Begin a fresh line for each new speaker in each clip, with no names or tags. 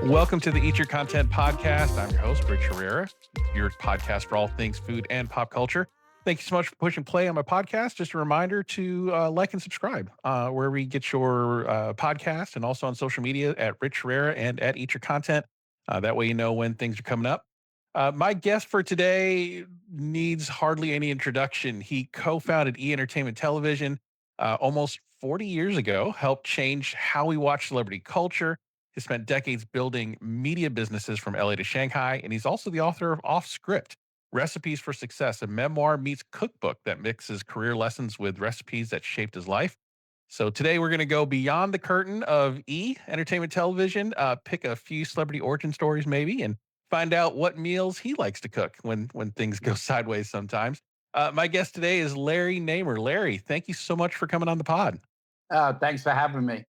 Welcome to the Eat Your Content podcast. I'm your host, Rich Herrera, your podcast for all things food and pop culture. Thank you so much for pushing play on my podcast. Just a reminder to like and subscribe wherever you get your podcast, and also on social media at Rich Herrera and at Eat Your Content. That way you know when things are coming up. My guest for today needs hardly any introduction. He co-founded E Entertainment Television almost 40 years ago, helped change how we watch celebrity culture. He spent decades building media businesses from LA to Shanghai, and he's also the author of Offscript, Recipes for Success, a memoir meets cookbook that mixes career lessons with recipes that shaped his life. So today we're going to go beyond the curtain of E Entertainment Television, pick a few celebrity origin stories maybe, and find out what meals he likes to cook when things go sideways sometimes. My guest today is Larry Namer. Larry, thank you so much for coming on the pod.
Thanks for having me.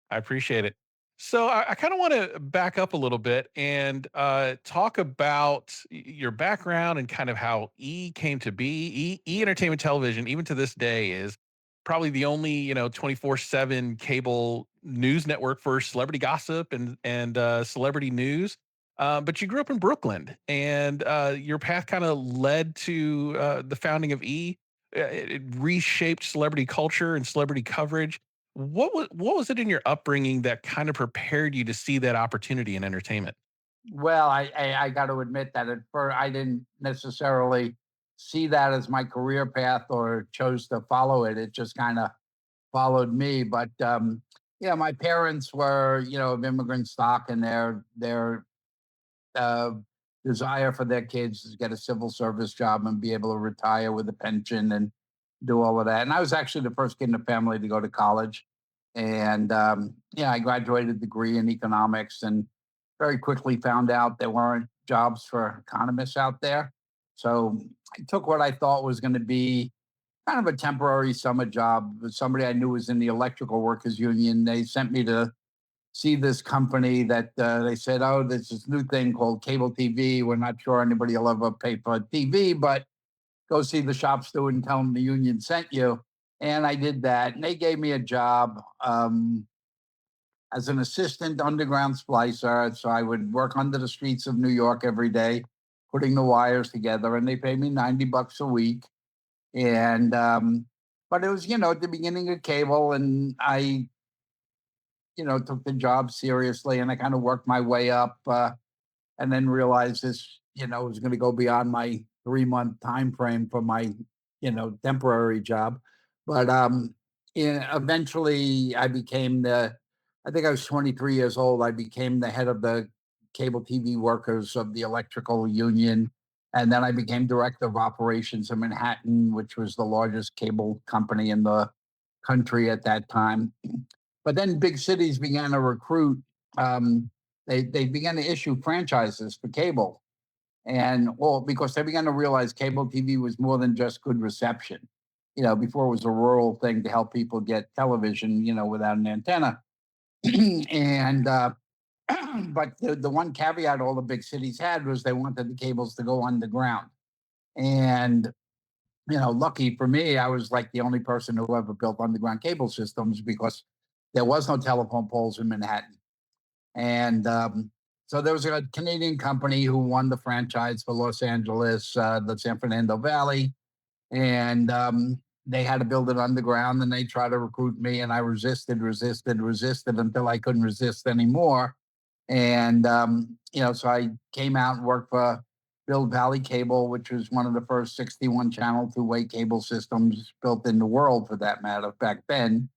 I appreciate it. So I kind of want to back up a little bit and talk about your background and kind of how E came to be. E Entertainment Television, even to this day, is probably the only 24/7 cable news network for celebrity gossip and celebrity news. But you grew up in Brooklyn, and your path kind of led to the founding of E. It reshaped celebrity culture and celebrity coverage. What was it in your upbringing that kind of prepared you to see that opportunity in entertainment?
Well, I got to admit that at first I didn't necessarily see that as my career path or chose to follow it. It just kind of followed me. But yeah, my parents were of immigrant stock, and their uh, desire for their kids to get a civil service job and be able to retire with a pension and do all of that. And I was actually the first kid in the family to go to college. And yeah, I graduated degree in economics and very quickly found out there weren't jobs for economists out there. So I took what I thought was going to be kind of a temporary summer job with somebody I knew was in the electrical workers union. They sent me to see this company that they said, oh, there's this new thing called cable TV. We're not sure anybody will ever pay for TV, but go see the shop steward and tell them the union sent you. And I did that. And they gave me a job as an assistant underground splicer. So I would work under the streets of New York every day, putting the wires together. And they paid me $90 a week. And, but it was, at the beginning of cable. And I, took the job seriously, and I kind of worked my way up, and then realized this, was going to go beyond my 3-month time frame for my, temporary job. But eventually I became I think I was 23 years old. I became the head of the cable TV workers of the electrical union. And then I became director of operations in Manhattan, which was the largest cable company in the country at that time. But then big cities began to recruit. They began to issue franchises for cable, and well, because they began to realize cable TV was more than just good reception. Before it was a rural thing to help people get television, without an antenna. And but the one caveat all the big cities had was they wanted the cables to go underground. And lucky for me, I was like the only person who ever built underground cable systems because there was no telephone poles in Manhattan. And so there was a Canadian company who won the franchise for Los Angeles, the San Fernando Valley. And they had to build it underground, and they tried to recruit me. And I resisted until I couldn't resist anymore. And, so I came out and worked for Build Valley Cable, which was one of the first 61 channel two-way cable systems built in the world, for that matter, back then.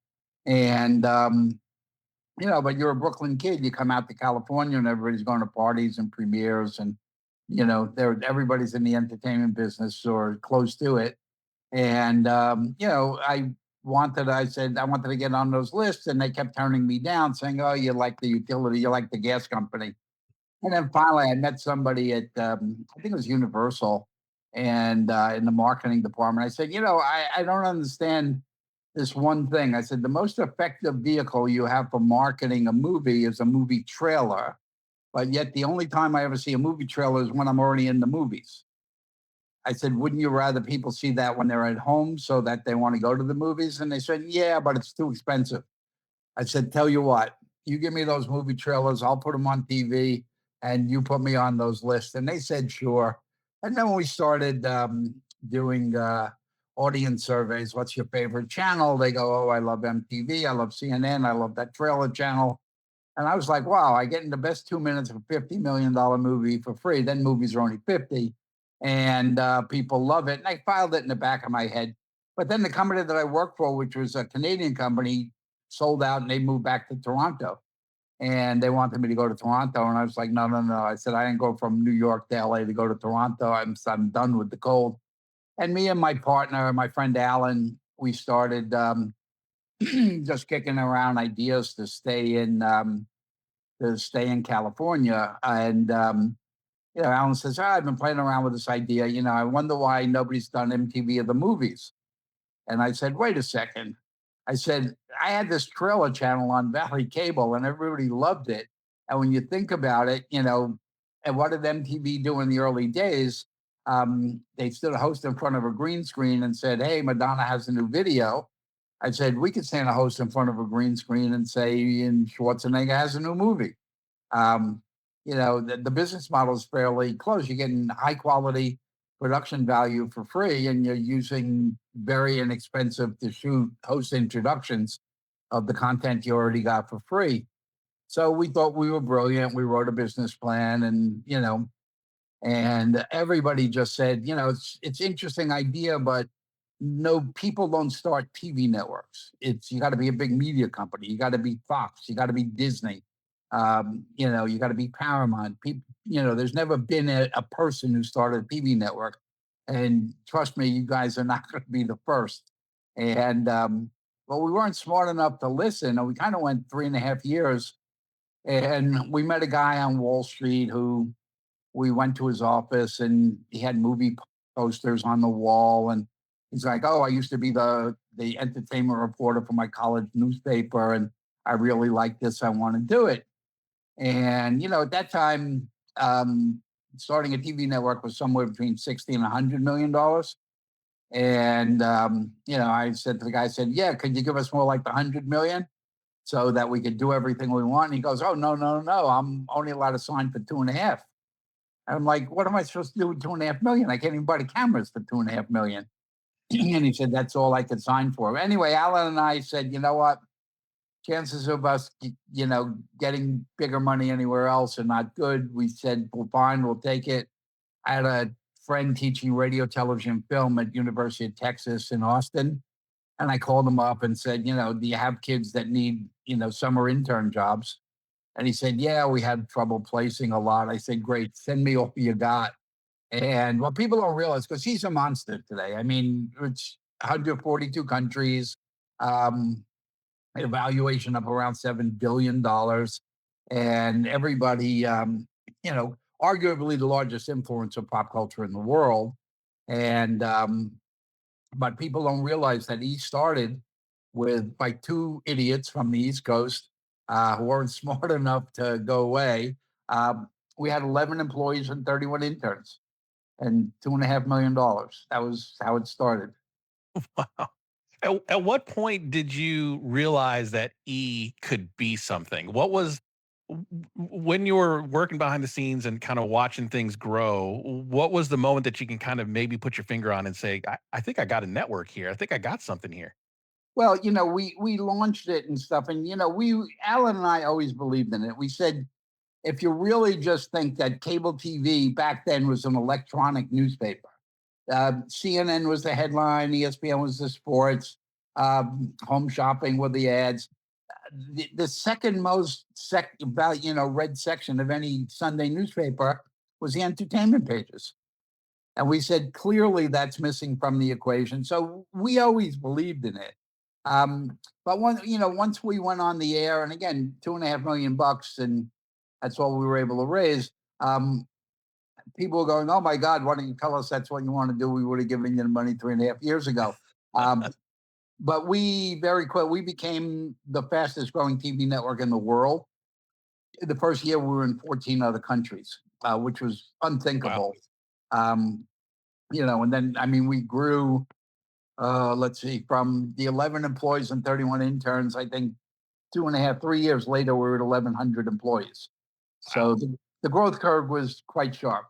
And, but you're a Brooklyn kid. You come out to California and everybody's going to parties and premieres, and, everybody's in the entertainment business or close to it. And, I said, I wanted to get on those lists, and they kept turning me down, saying, oh, you like the utility, you like the gas company. And then finally I met somebody at, I think it was Universal, and in the marketing department. I said, I don't understand this one thing. I said, the most effective vehicle you have for marketing a movie is a movie trailer. But yet the only time I ever see a movie trailer is when I'm already in the movies. I said, wouldn't you rather people see that when they're at home so that they want to go to the movies? And they said, yeah, but it's too expensive. I said, tell you what, you give me those movie trailers, I'll put them on TV, and you put me on those lists." And they said, "Sure." And then when we started doing audience surveys, what's your favorite channel? They go, "Oh, I love MTV. I love CNN. I love that trailer channel." And I was like, wow, I get in the best 2 minutes of a $50 million movie for free. Then movies are only 50, and people love it. And I filed it in the back of my head. But then the company that I worked for, which was a Canadian company, sold out and they moved back to Toronto. And they wanted me to go to Toronto. And I was like, no, no, no. I said, I didn't go from New York to LA to go to Toronto. I'm done with the cold. And me and my partner, my friend Alan, we started just kicking around ideas to stay in California. And Alan says, I've been playing around with this idea. I wonder why nobody's done MTV of the movies. And I said, wait a second. I said, I had this trailer channel on Valley Cable and everybody loved it. And when you think about it, and what did MTV do in the early days? They stood a host in front of a green screen and said, hey, Madonna has a new video. I said, we could stand a host in front of a green screen and say, and Schwarzenegger has a new movie. Um, the business model is fairly close. You're getting high quality production value for free, and you're using very inexpensive to shoot host introductions of the content you already got for free. So we thought we were brilliant. We wrote a business plan, and everybody just said, it's interesting idea, but no, people don't start TV networks. It's you got to be a big media company. You got to be Fox. You got to be Disney. You got to be Paramount. People, there's never been a person who started a TV network, and trust me, you guys are not going to be the first. And well, we weren't smart enough to listen, and we kind of went 3.5 years, and we met a guy on Wall Street who we went to his office and he had movie posters on the wall. And he's like, oh, I used to be the entertainment reporter for my college newspaper. And I really like this. I want to do it. And, at that time, starting a TV network was somewhere between 60 and $100 million. And, I said to the guy, I said, yeah, could you give us more like the 100 million so that we could do everything we want? And he goes, oh, no, no, no. I'm only allowed to sign for 2.5. I'm like, what am I supposed to do with 2.5 million? I can't even buy the cameras for 2.5 million. And he said, that's all I could sign for. Anyway, Alan and I said, you know what? Chances of us, getting bigger money anywhere else are not good. We said, well, fine, we'll take it. I had a friend teaching radio, television, film at University of Texas in Austin. And I called him up and said, do you have kids that need, summer intern jobs? And he said, yeah, we had trouble placing a lot. I said, great, send me all you got. And what people don't realize, because he's a monster today. I mean, it's 142 countries, evaluation of around $7 billion. And everybody, arguably the largest influence of pop culture in the world. And but people don't realize that he started with by two idiots from the East Coast who weren't smart enough to go away. We had 11 employees and 31 interns and $2.5 million. That was how it started.
Wow. At what point did you realize that E could be something? What was when you were working behind the scenes and kind of watching things grow? What was the moment that you can kind of maybe put your finger on and say, I think I got a network here. I think I got something here.
Well, we launched it and stuff, and we Alan and I always believed in it. We said, if you really just think that cable TV back then was an electronic newspaper, CNN was the headline, ESPN was the sports, home shopping were the ads. The second most read section of any Sunday newspaper was the entertainment pages. And we said, clearly that's missing from the equation. So we always believed in it. But once we went on the air, and again, $2.5 million, and that's all we were able to raise. People were going, oh my God, why don't you tell us that's what you want to do? We would have given you the money 3.5 years ago. But we very quick, we became the fastest growing TV network in the world. The first year we were in 14 other countries, which was
Wow.
unthinkable. And then, I mean, we grew, let's see, from the 11 employees and 31 interns, I think 2.5, 3 years later, we were at 1,100 employees. So
Wow.
the growth curve was quite sharp.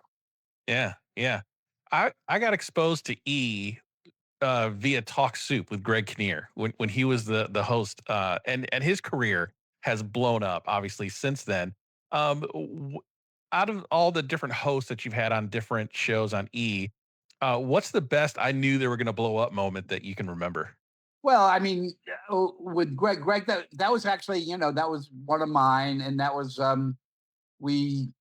Yeah, yeah. I got exposed to E via Talk Soup with Greg Kinnear when he was the host, and his career has blown up obviously since then. Out of all the different hosts that you've had on different shows on E, what's the best I knew they were going to blow up moment that you can remember?
Well, I mean, with Greg, that was actually, that was one of mine, and that was we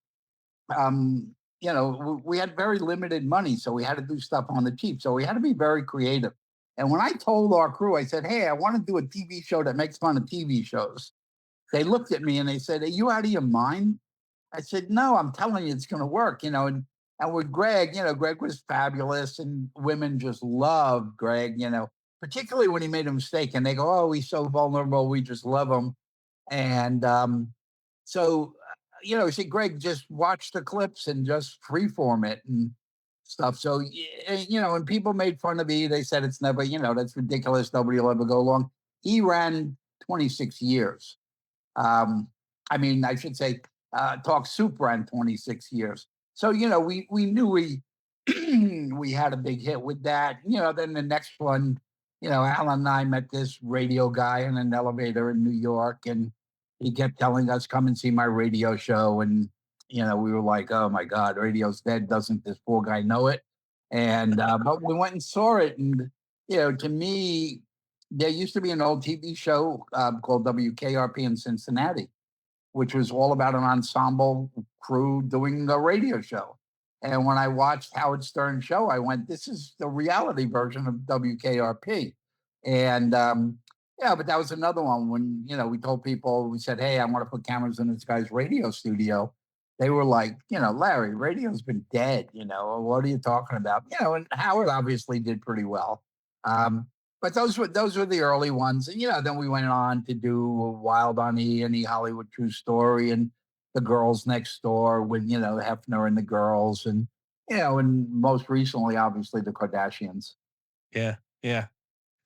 we had very limited money, so we had to do stuff on the cheap. So we had to be very creative. And when I told our crew, I said, "Hey, I want to do a TV show that makes fun of TV shows." They looked at me and they said, "Are you out of your mind?" I said, "No, I'm telling you, it's going to work." And with Greg, Greg was fabulous, and women just loved Greg. Particularly when he made a mistake, and they go, "Oh, he's so vulnerable. We just love him." And so, see, Greg, just watch the clips and just freeform it and stuff. So, when people made fun of E, they said it's never, that's ridiculous. Nobody will ever go along. He ran 26 years. Um, I mean, I should say, Talk Soup ran 26 years. So, we knew we we had a big hit with that. Then the next one, Alan and I met this radio guy in an elevator in New York, and he kept telling us, "Come and see my radio show." And we were like, "Oh my God, radio's dead. Doesn't this poor guy know it?" And but we went and saw it, and to me, there used to be an old TV show called WKRP in Cincinnati, which was all about an ensemble crew doing a radio show. And when I watched Howard Stern's show, I went, "This is the reality version of WKRP." And yeah, but that was another one when, we told people, we said, "Hey, I want to put cameras in this guy's radio studio." They were like, "Larry, radio's been dead. What are you talking about?" And Howard obviously did pretty well. Um, but those were the early ones, and then we went on to do Wild on E and E Hollywood True Story and The Girls Next Door with Hefner and the girls, and and most recently, obviously, the Kardashians.
Yeah, yeah.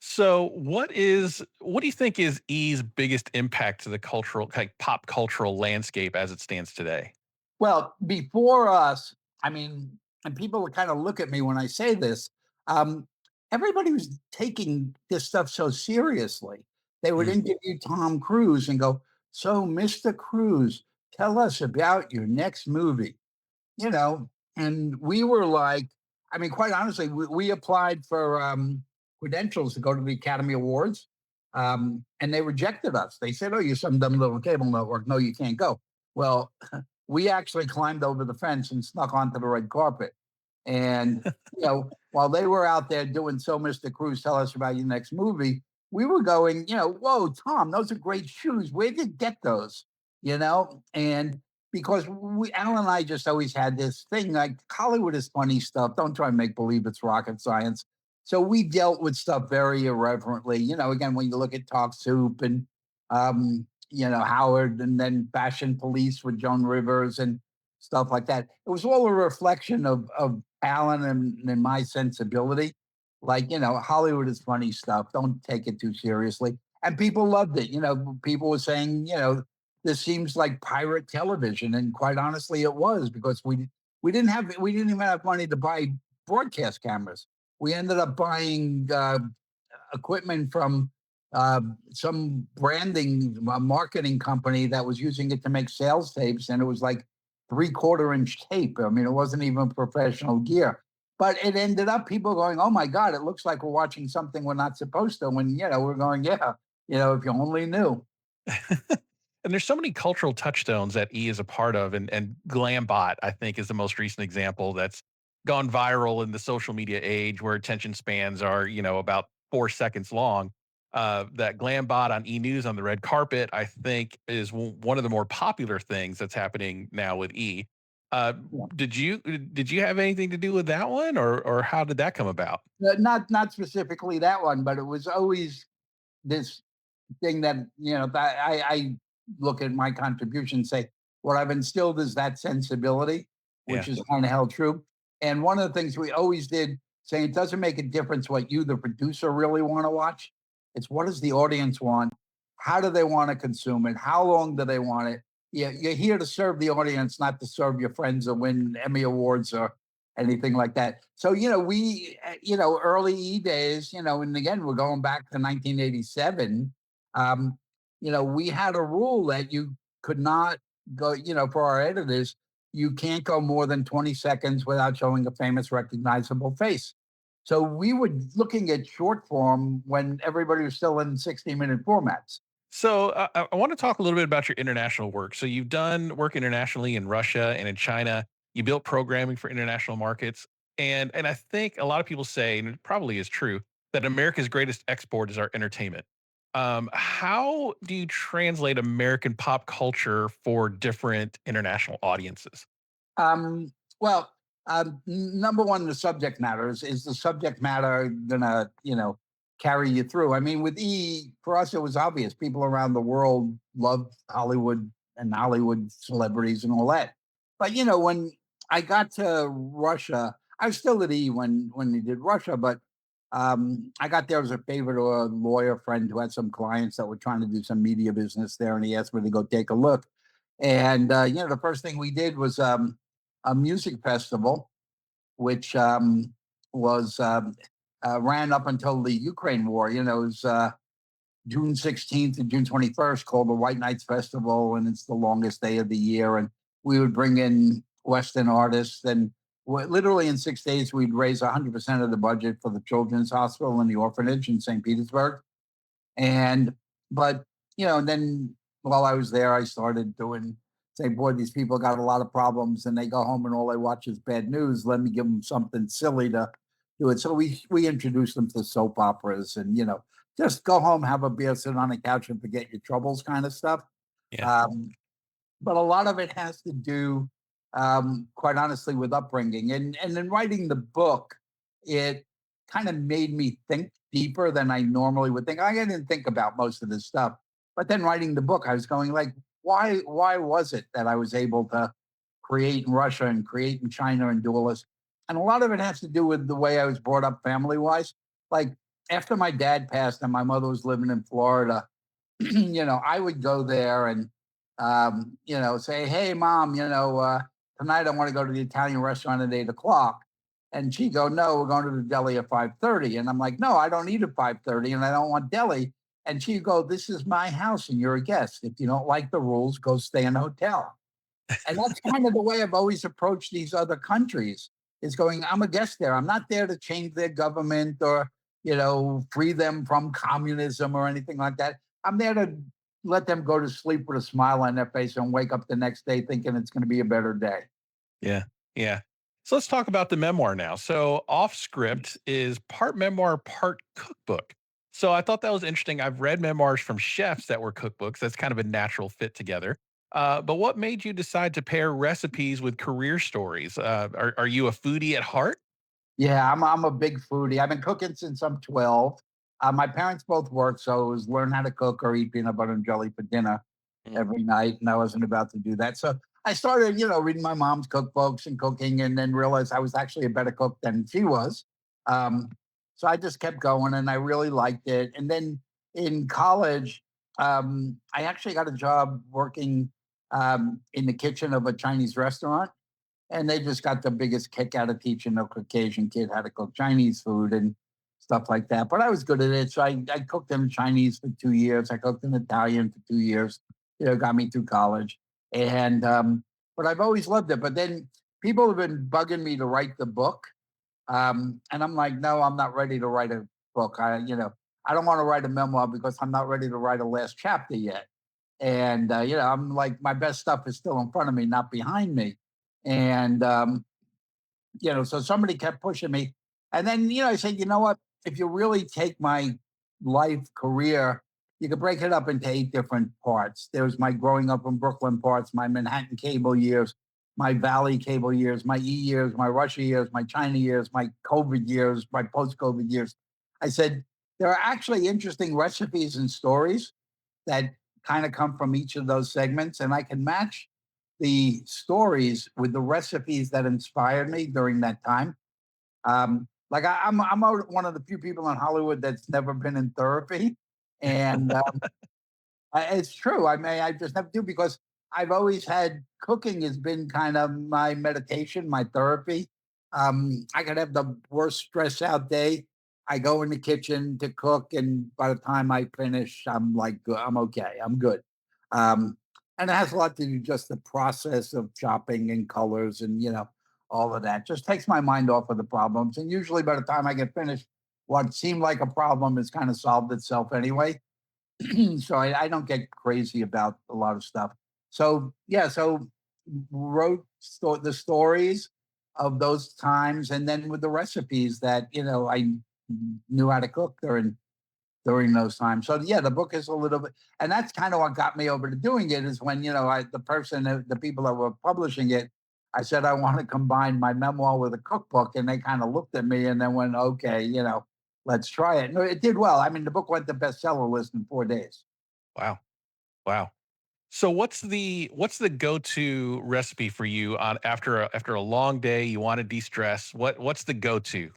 So, what do you think is E's biggest impact to the cultural, like pop cultural landscape as it stands today?
Well, before us, I mean, and people would kind of look at me when I say this. Um, Everybody was taking this stuff so seriously. They would
Mm,
interview Tom Cruise and go, "So, Mr. Cruise, tell us about your next movie." you know, and we were like, I mean, quite honestly, we applied for credentials to go to the Academy Awards, and they rejected us. They said, "Oh, you're some dumb little cable network. No, you can't go." Well, we actually climbed over the fence and snuck onto the red carpet. And, while they were out there doing So Mr. Cruz, tell us about your next movie, we were going, "Whoa, Tom, those are great shoes. Where'd you get those?" And because Alan and I just always had this thing like Hollywood is funny stuff. Don't try and make believe it's rocket science. So we dealt with stuff very irreverently. Again, when you look at Talk Soup and Howard, and then Fashion Police with Joan Rivers and stuff like that. It was all a reflection of Alan and my sensibility. Like, Hollywood is funny stuff. Don't take it too seriously. And people loved it. People were saying, this seems like pirate television. And quite honestly, it was, because we didn't even have money to buy broadcast cameras. We ended up buying equipment from some branding marketing company that was using it to make sales tapes, and it was like 3/4 inch tape. I mean, it wasn't even professional gear. But it ended up people going, "Oh my God, it looks like we're watching something we're not supposed to." When we're going, "Yeah, if you only knew."
and there's so many cultural touchstones that E is a part of, and Glambot, I think, is the most recent example that's gone viral in the social media age where attention spans are, about 4 seconds long. That Glambot on E News on the red carpet, I think, is one of the more popular things that's happening now with E. Uh, did you have anything to do with that one, or how did that come about?
Not specifically that one, but it was always this thing that that I look at my contribution and say what I've instilled is that sensibility, which
Yeah,
is kind of held true. And one of the things we always did, saying it doesn't make a difference what you, the producer, really want to watch. It's what does the audience want? how do they want to consume it? How long do they want it? You're here to serve the audience, not to serve your friends or win Emmy awards or anything like that. So, early days, and again, we're going back to 1987. Um, we had a rule that you could not go, for our editors, you can't go more than 20 seconds without showing a famous, recognizable face. So we were looking at short form when everybody was still in 60-minute formats.
So I want to talk a little bit about your international work. So you've done work internationally in Russia and in China. You built programming for international markets, and I think a lot of people say, and it probably is true, that America's greatest export is our entertainment. How do you translate American pop culture for different international audiences?
Um, well, number one, the subject matters. Is the subject matter gonna, carry you through? I mean, with for us, it was obvious. People around the world love Hollywood and Hollywood celebrities and all that. But when I got to Russia, I was still at when they did Russia, but I got there as a favor to a lawyer friend who had some clients that were trying to do some media business there, and he asked me to go take a look. And the first thing we did was a music festival, which was ran up until the Ukraine war. It was June 16th to June 21st, called the White Nights Festival, and it's the longest day of the year. And we would bring in Western artists, and literally in 6 days, we'd raise 100% of the budget for the Children's Hospital and the orphanage in St. Petersburg. And but and then while I was there, I started doing say, boy, these people got a lot of problems, and they go home and all they watch is bad news. Let me give them something silly to do it. So we introduced them to soap operas, and just go home, have a beer, sit on the couch, and forget your troubles, kind of stuff.
Yeah,
Um, but a lot of it has to do, quite honestly, with upbringing. And in writing the book, it kind of made me think deeper than I normally would think. I didn't think about most of this stuff, but then writing the book, I was going like, why was it that I was able to create in Russia and create in China and do all this? And a lot of it has to do with the way I was brought up family wise. Like after my dad passed and my mother was living in Florida, I would go there and, say, hey, mom, tonight I want to go to the Italian restaurant at 8 o'clock. And she'd go, no, we're going to the deli at 5:30. And I'm like, no, I don't eat at 5:30 and I don't want deli. And she'd go, this is my house and you're a guest. If you don't like the rules, go stay in a hotel. And that's kind of the way I've always approached these other countries is going, I'm a guest there. I'm not there to change their government or, free them from communism or anything like that. I'm there to let them go to sleep with a smile on their face and wake up the next day thinking it's going to be a better day.
yeah, yeah. So let's talk about the memoir now. So Offscript is part memoir, part cookbook. So I thought that was interesting. I've read memoirs from chefs that were cookbooks. That's kind of a natural fit together. But what made you decide to pair recipes with career stories? Are you a foodie at heart?
Yeah, I'm a big foodie. I've been cooking since I'm 12. My parents both worked, so it was learn how to cook or eat peanut butter and jelly for dinner
Mm,
every night, and I wasn't about to do that. So I started, reading my mom's cookbooks and cooking, and then realized I was actually a better cook than she was. Um, so I just kept going, and I really liked it. And then in college, I actually got a job working in the kitchen of a Chinese restaurant, and they just got the biggest kick out of teaching a Caucasian kid how to cook Chinese food and stuff like that. But I was good at it. So I cooked in Chinese for 2 years. I cooked in Italian for 2 years. Got me through college. And but I've always loved it. But then people have been bugging me to write the book. And I'm like, no, I'm not ready to write a book. I don't want to write a memoir because I'm not ready to write a last chapter yet. And I'm like, my best stuff is still in front of me, not behind me. And so somebody kept pushing me. And then, I said, you know what? If you really take my life career, you could break it up into 8 different parts. There was my growing up in Brooklyn parts, my Manhattan cable years, my Valley cable years, my years, my Russia years, my China years, my COVID years, my post COVID years. I said, there are actually interesting recipes and stories that kind of come from each of those segments. And I can match the stories with the recipes that inspired me during that time. Like I'm one of the few people in Hollywood that's never been in therapy, and It's true. I mean, I just never do because I've always had cooking has been kind of my meditation, my therapy. I could have the worst stress out day. I go in the kitchen to cook, and by the time I finish, I'm like, I'm okay, I'm good. Um, and it has a lot to do just the process of chopping and colors and all of that. Just takes my mind off of the problems. And usually, by the time I get finished, what seemed like a problem has kind of solved itself anyway. So I don't get crazy about a lot of stuff. So yeah, so wrote the stories of those times, and then with the recipes that I knew how to cook during those times. So yeah, the book is a little bit, and that's kind of what got me over to doing it. Is when the people that were publishing it, I said I want to combine my memoir with a cookbook, and they kind of looked at me and then went, okay, let's try it. No, it did well. I mean, the book went the bestseller list in 4 days.
Wow. Wow. So what's the go-to recipe for you on after a long day, you want to de-stress? What's the go-to?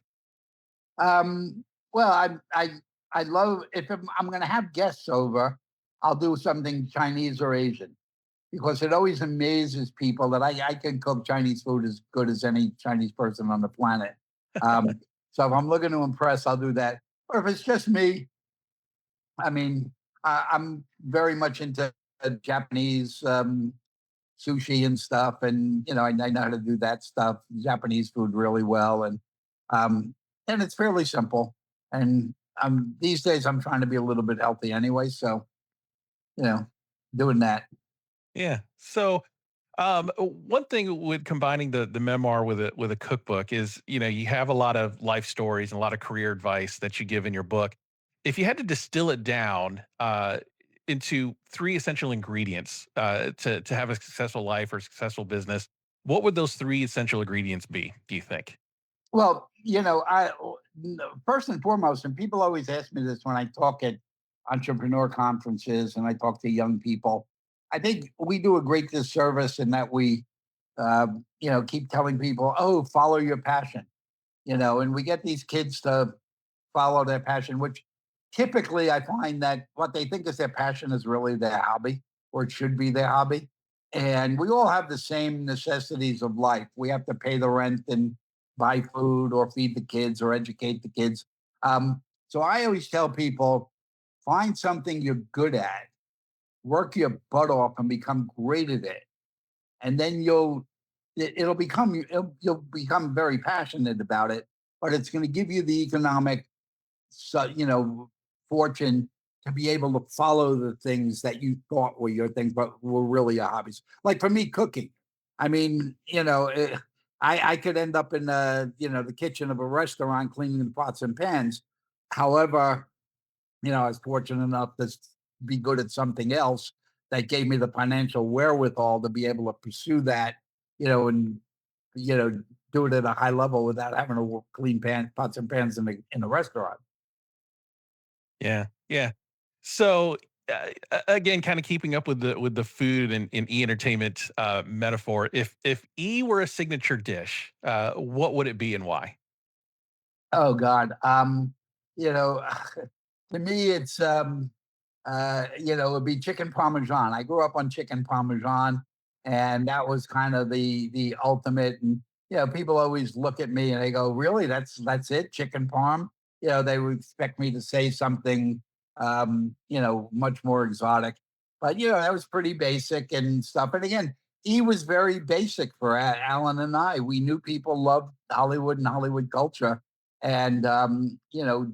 Well, I love if I'm going to have guests over, I'll do something Chinese or Asian because it always amazes people that I can cook Chinese food as good as any Chinese person on the planet. Um, so if I'm looking to impress, I'll do that. Or if it's just me, I mean, I'm very much into Japanese sushi and stuff, and I know how to do that stuff, Japanese food really well, um, and it's fairly simple. And these days I'm trying to be a little bit healthy anyway, so you know, doing that.
Yeah. So, one thing with combining the memoir with a cookbook is, you have a lot of life stories and a lot of career advice that you give in your book. If you had to distill it down into three essential ingredients to have a successful life or successful business, what would those three essential ingredients be? Do you think?
Well, first and foremost, and people always ask me this when I talk at entrepreneur conferences and I talk to young people. I think we do a great disservice in that we, keep telling people, "Oh, follow your passion," and we get these kids to follow their passion, which typically I find that what they think is their passion is really their hobby, or it should be their hobby. And we all have the same necessities of life. We have to pay the rent and buy food or feed the kids or educate the kids. So I always tell people find something you're good at, work your butt off and become great at it. And then you'll become very passionate about it, but it's going to give you the economic fortune to be able to follow the things that you thought were your things, but were really your hobbies. Like for me, cooking. I mean, I could end up in the kitchen of a restaurant cleaning the pots and pans. However, I was fortunate enough to be good at something else that gave me the financial wherewithal to be able to pursue that, and you know do it at a high level without having to clean pots and pans in a restaurant.
Yeah. Yeah. So, again, kind of keeping up with the food and e-entertainment, metaphor, if E were a signature dish, what would it be and why?
Oh God. You know, to me it's it'd be chicken parmesan. I grew up on chicken parmesan, and that was kind of the ultimate. And people always look at me and they go, "Really? That's it? Chicken parm?" They would expect me to say something much more exotic. But that was pretty basic and stuff. And again, he was very basic for Alan and I. We knew people loved Hollywood and Hollywood culture. And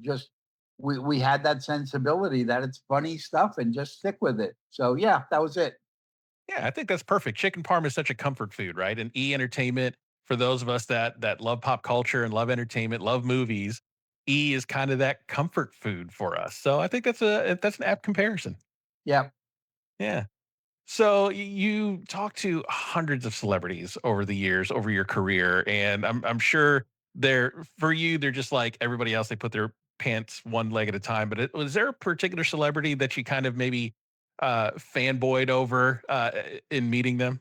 just we had that sensibility that it's funny stuff and just stick with it. So yeah, that was it.
Yeah, I think that's perfect. Chicken parm is such a comfort food, right? And e-entertainment for those of us that love pop culture and love entertainment, love movies. E is kind of that comfort food for us. So I think that's an apt comparison.
Yeah,
Yeah. So you talked to hundreds of celebrities over the years, over your career, and I'm sure they're for you, they're just like everybody else. They put their pants one leg at a time. But was there a particular celebrity that you kind of maybe fanboyed over in meeting them?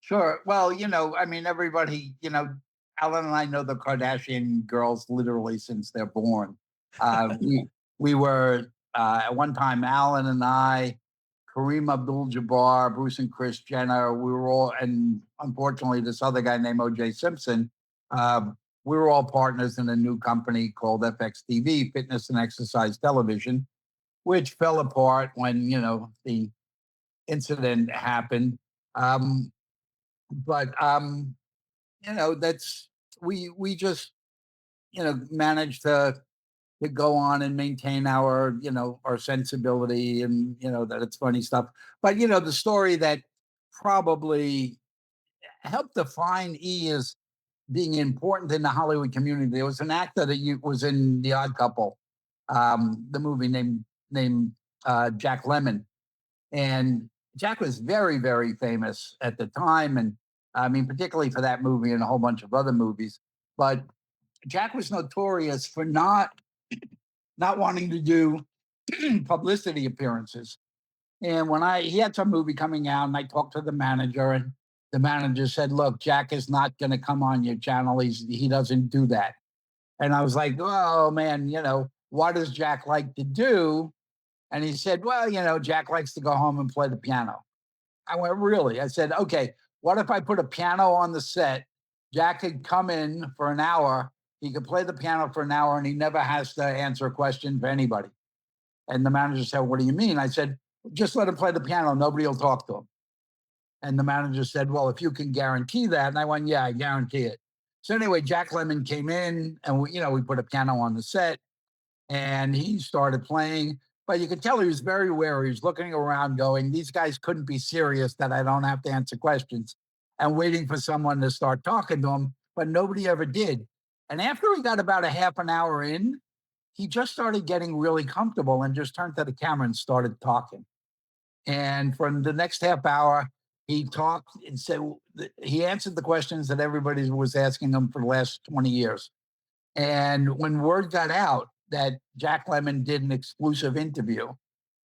sure. Well, I mean, everybody, Alan and I know the Kardashian girls literally since they're born. We were at one time, Alan and I. Kareem Abdul-Jabbar, Bruce and Chris Jenner. We were all, and unfortunately, this other guy named O.J. Simpson. Uh, we were all partners in a new company called FXTV, Fitness and Exercise Television, which fell apart when the incident happened. Um, but that's we just managed to go on and maintain our sensibility, and that it's funny stuff. But the story that probably helped define E as being important in the Hollywood community. There was an actor that was in The Odd Couple, the movie, named Jack Lemmon, and Jack was very, very famous at the time, and I mean particularly for that movie and a whole bunch of other movies. But Jack was notorious for not wanting to do publicity appearances. And when he had some movie coming out, and I talked to the manager, and the manager said, "Look, Jack is not going to come on your channel. He doesn't do that." And I was like, "Oh man, what does Jack like to do?" And he said, "Well, Jack likes to go home and play the piano." I went, "Really?" I said, "Okay, what if I put a piano on the set? Jack could come in for an hour. He could play the piano for an hour, and he never has to answer a question for anybody." And the manager said, "What do you mean?" I said, "Just let him play the piano. Nobody will talk to him." And the manager said, "Well, if you can guarantee that." And I went, "Yeah, I guarantee it." So anyway, Jack Lemmon came in, and we put a piano on the set, and he started playing. But you could tell he was very wary. He was looking around, going, "These guys couldn't be serious that I don't have to answer questions," and waiting for someone to start talking to him. But nobody ever did. And after he got about a half an hour in, he just started getting really comfortable and just turned to the camera and started talking. And for the next half hour, he talked and said he answered the questions that everybody was asking him for the last 20 years. And when word got out that Jack Lemmon did an exclusive interview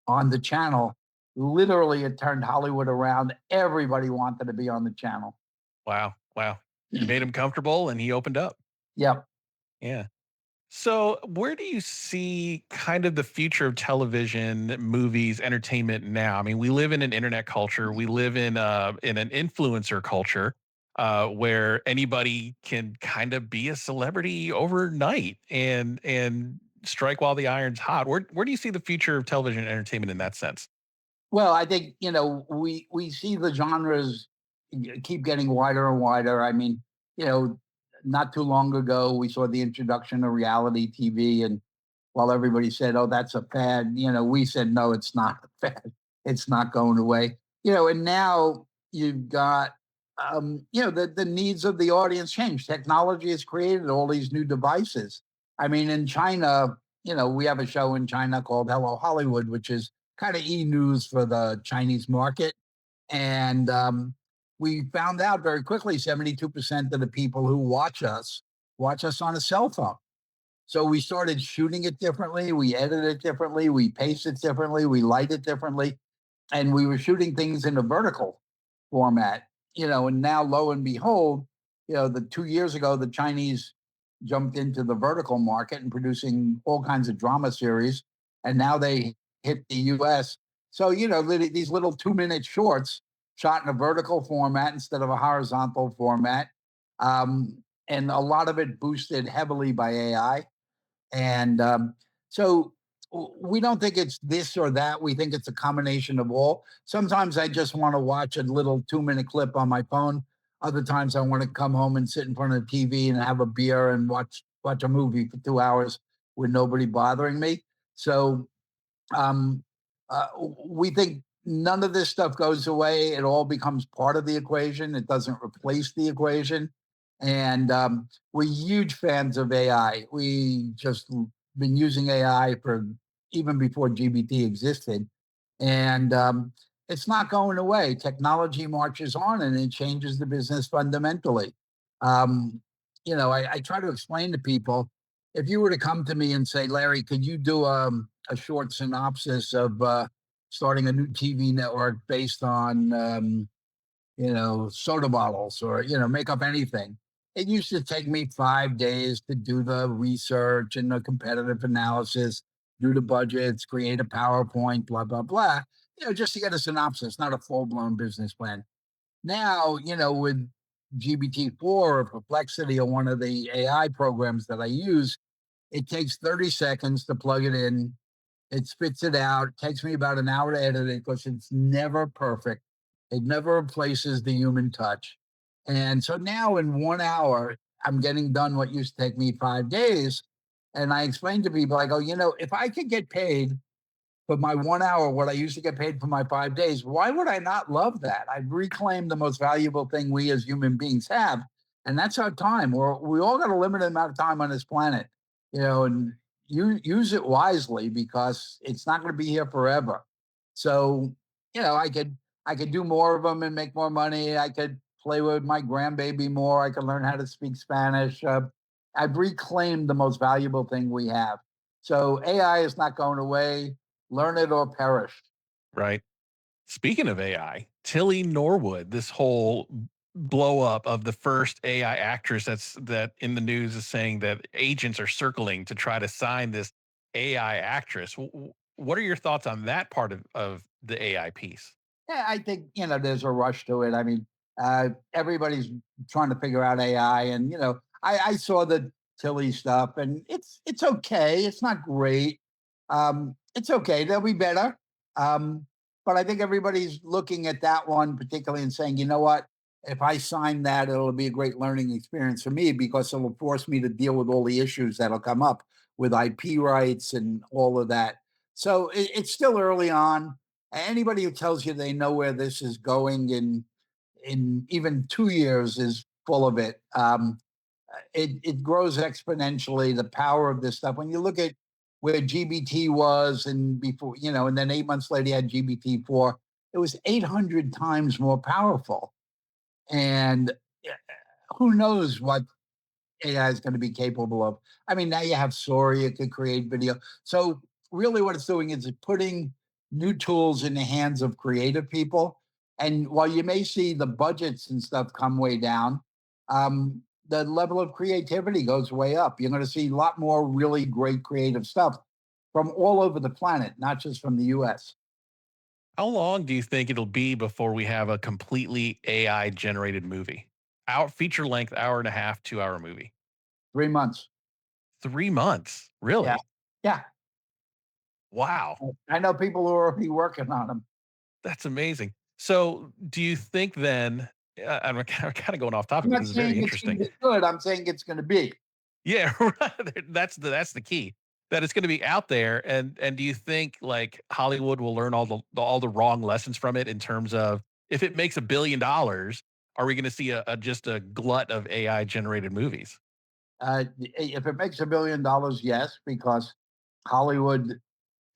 on the channel, literally it turned Hollywood around. Everybody wanted to be on the channel.
Wow. Wow. You made him comfortable and he opened up.
Yep.
Yeah. So, where do you see kind of the future of television, movies, entertainment now? I mean, we live in an internet culture. We live in an influencer culture where anybody can kind of be a celebrity overnight and strike while the iron's hot. Where do you see the future of television and entertainment in that sense?
Well, I think we see the genres keep getting wider and wider. I mean, you know, not too long ago we saw the introduction of reality TV, and while everybody said, "Oh, that's a fad," we said, "No, it's not a fad. It's not going away." And now you've got the needs of the audience change. Technology has created all these new devices. I mean, in China, we have a show in China called Hello Hollywood, which is kind of e-news for the Chinese market. And we found out very quickly 72% of the people who watch us on a cell phone. So we started shooting it differently. We edit it differently. We pace it differently. We light it differently. And we were shooting things in a vertical format, and now lo and behold, the 2 years ago, the Chinese jumped into the vertical market and producing all kinds of drama series. And now they hit the US. So, these little 2-minute shorts shot in a vertical format instead of a horizontal format. And a lot of it boosted heavily by AI. And so we don't think it's this or that. We think it's a combination of all. Sometimes I just want to watch a little 2-minute clip on my phone. Other times I want to come home and sit in front of the TV and have a beer and watch a movie for 2 hours with nobody bothering me. So um, we think none of this stuff goes away. It all becomes part of the equation. It doesn't replace the equation. And we're huge fans of AI. We just been using AI for even before GBT existed. And it's not going away. Technology marches on and it changes the business fundamentally. Um, I try to explain to people, if you were to come to me and say, "Larry, could you do a short synopsis of starting a new TV network based on, soda bottles, or, make up anything?" It used to take me 5 days to do the research and the competitive analysis, do the budgets, create a PowerPoint, blah, blah, blah. just to get a synopsis, not a full blown business plan. Now, with GPT-4 or Perplexity or one of the AI programs that I use, it takes 30 seconds to plug it in. It spits it out. It takes me about an hour to edit it because it's never perfect. It never replaces the human touch. And so now in 1 hour, I'm getting done what used to take me 5 days. And I explain to people, I go, if I could get paid for my 1 hour, what I used to get paid for my 5 days, why would I not love that? I've reclaimed the most valuable thing we as human beings have, and that's our time. We all got a limited amount of time on this planet, and you use it wisely because it's not going to be here forever. So, I could do more of them and make more money. I could play with my grandbaby more. I could learn how to speak Spanish. I've reclaimed the most valuable thing we have. So AI is not going away. Learn it or perish.
Right. Speaking of AI, Tilly Norwood, this whole blow up of the first AI actress that in the news is saying that agents are circling to try to sign this AI actress. What are your thoughts on that part of the AI piece?
Yeah, I think there's a rush to it. I mean, everybody's trying to figure out AI, and I saw the Tilly stuff, and it's okay. It's not great. It's okay. They'll be better. Um, but I think everybody's looking at that one particularly and saying, you know what? If I sign that, it'll be a great learning experience for me because it'll force me to deal with all the issues that'll come up with IP rights and all of that. So it's still early on. Anybody who tells you they know where this is going in even 2 years is full of it. It grows exponentially. The power of this stuff. When you look at where GBT was, and before, and then 8 months later, you had GBT-4. It was 800 times more powerful, and who knows what AI is going to be capable of. I mean, now you have Sori, it could create video. So really what it's doing is it's putting new tools in the hands of creative people. And while you may see the budgets and stuff come way down, the level of creativity goes way up. You're going to see a lot more really great creative stuff from all over the planet, not just from the US.
How long do you think it'll be before we have a completely AI generated movie? Out feature length, hour and a half, 2 hour movie.
3 months.
3 months.
Yeah.
Really?
Yeah.
Wow.
I know people who are already working on them.
That's amazing. So, do you think then? I'm kind of going off
I'm
topic, but
not
this is very
saying it's going to
interesting.
be good. I'm saying it's going to be.
Yeah, right. That's the key. That it's going to be out there, and do you think like Hollywood will learn all the wrong lessons from it in terms of if it makes $1 billion, are we going to see a just a glut of AI generated movies?
If it makes $1 billion, yes, because Hollywood,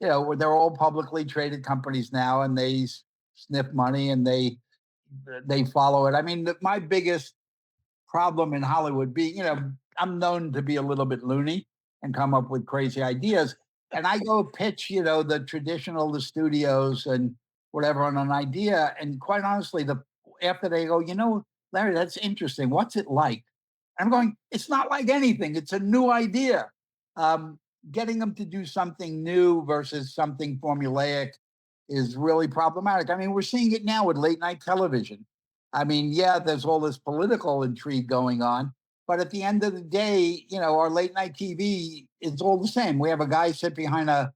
they're all publicly traded companies now, and they sniff money and they follow it. I mean, my biggest problem in Hollywood being, I'm known to be a little bit loony and come up with crazy ideas. And I go pitch, the traditional, the studios and whatever on an idea. And quite honestly, after they go, Larry, that's interesting. What's it like? I'm going, it's not like anything. It's a new idea. Um, Getting them to do something new versus something formulaic is really problematic. I mean, we're seeing it now with late night television. I mean, yeah, there's all this political intrigue going on, but at the end of the day, our late night TV is all the same. We have a guy sit behind a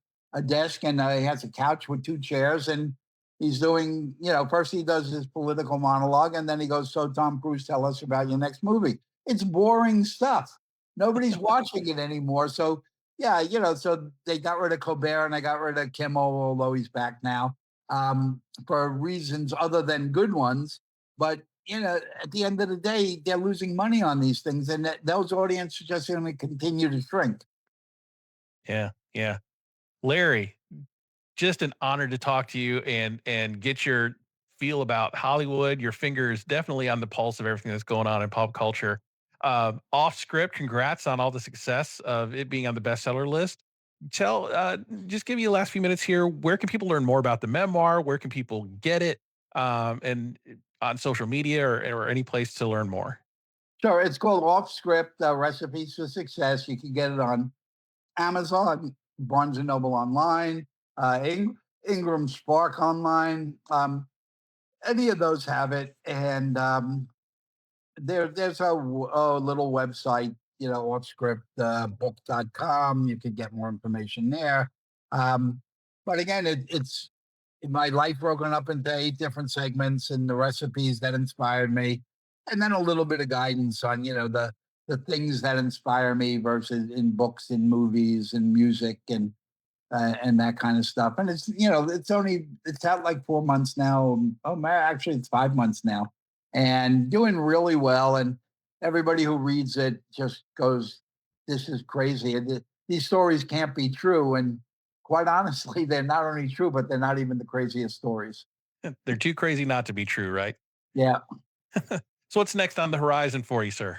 desk and he has a couch with two chairs and he's doing, first he does his political monologue and then he goes, so Tom Cruise, tell us about your next movie. It's boring stuff. Nobody's watching it anymore. So yeah, so they got rid of Colbert and they got rid of Kimmel, although he's back now, for reasons other than good ones. But at the end of the day, they're losing money on these things, and those audiences are just going to continue to shrink.
Yeah, yeah. Larry, just an honor to talk to you and get your feel about Hollywood. Your finger is definitely on the pulse of everything that's going on in pop culture. Off script, congrats on all the success of it being on the bestseller list. Tell, just give me the last few minutes here. Where can people learn more about the memoir? Where can people get it? And on social media or any place to learn more.
Sure, it's called Offscript Recipes for Success. You can get it on Amazon, Barnes and Noble online. Ingram Spark Online. Any of those have it, and there's a little website, Offscript book.com. You could get more information there. Um, but again, it's my life broken up into 8 different segments and the recipes that inspired me, and then a little bit of guidance on the things that inspire me versus in books and movies and music and that kind of stuff. And it's out like 4 months now. Oh man, actually it's 5 months now, and doing really well. And everybody who reads it just goes, "This is crazy. These stories can't be true." And quite honestly, they're not only true, but they're not even the craziest stories.
They're too crazy not to be true, right?
Yeah.
So what's next on the horizon for you, sir?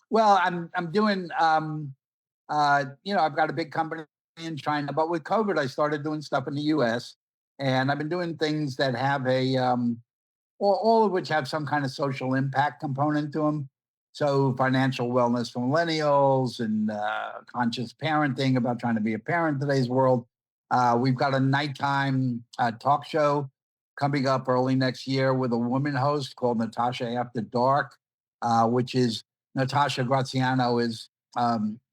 Well, I'm doing I've got a big company in China, but with COVID, I started doing stuff in the US, and I've been doing things that have all of which have some kind of social impact component to them. So financial wellness for millennials and conscious parenting about trying to be a parent in today's world. We've got a nighttime talk show coming up early next year with a woman host called Natasha After Dark, which is Natasha Graziano is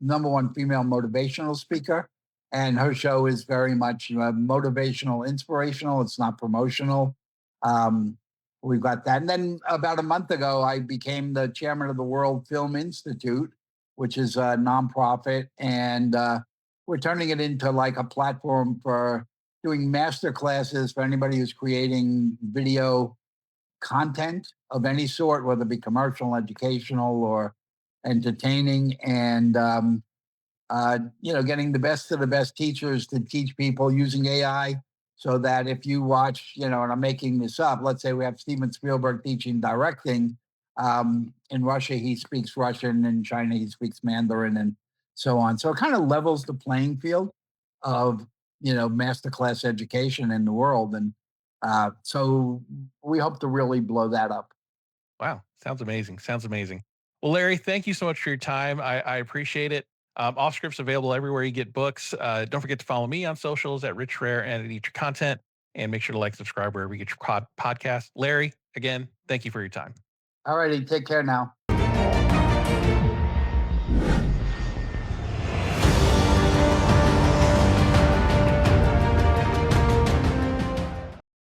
number one female motivational speaker. And her show is very much motivational, inspirational. It's not promotional. Um, we've got that. And then about a month ago, I became the chairman of the World Film Institute, which is a nonprofit. And we're turning it into like a platform for doing master classes for anybody who's creating video content of any sort, whether it be commercial, educational, or entertaining. And getting the best of the best teachers to teach people using AI so that if you watch, and I'm making this up, let's say we have Steven Spielberg teaching directing. In Russia, he speaks Russian. In China, he speaks Mandarin and so on. So it kind of levels the playing field of, masterclass education in the world. And so we hope to really blow that up.
Wow. Sounds amazing. Sounds amazing. Well, Larry, thank you so much for your time. I appreciate it. Offscript's available everywhere you get books. Don't forget to follow me on socials at Rich Rare and at Eat Your Content. And make sure to like, subscribe wherever you get your podcast. Larry, again, thank you for your time.
All righty. Take care now.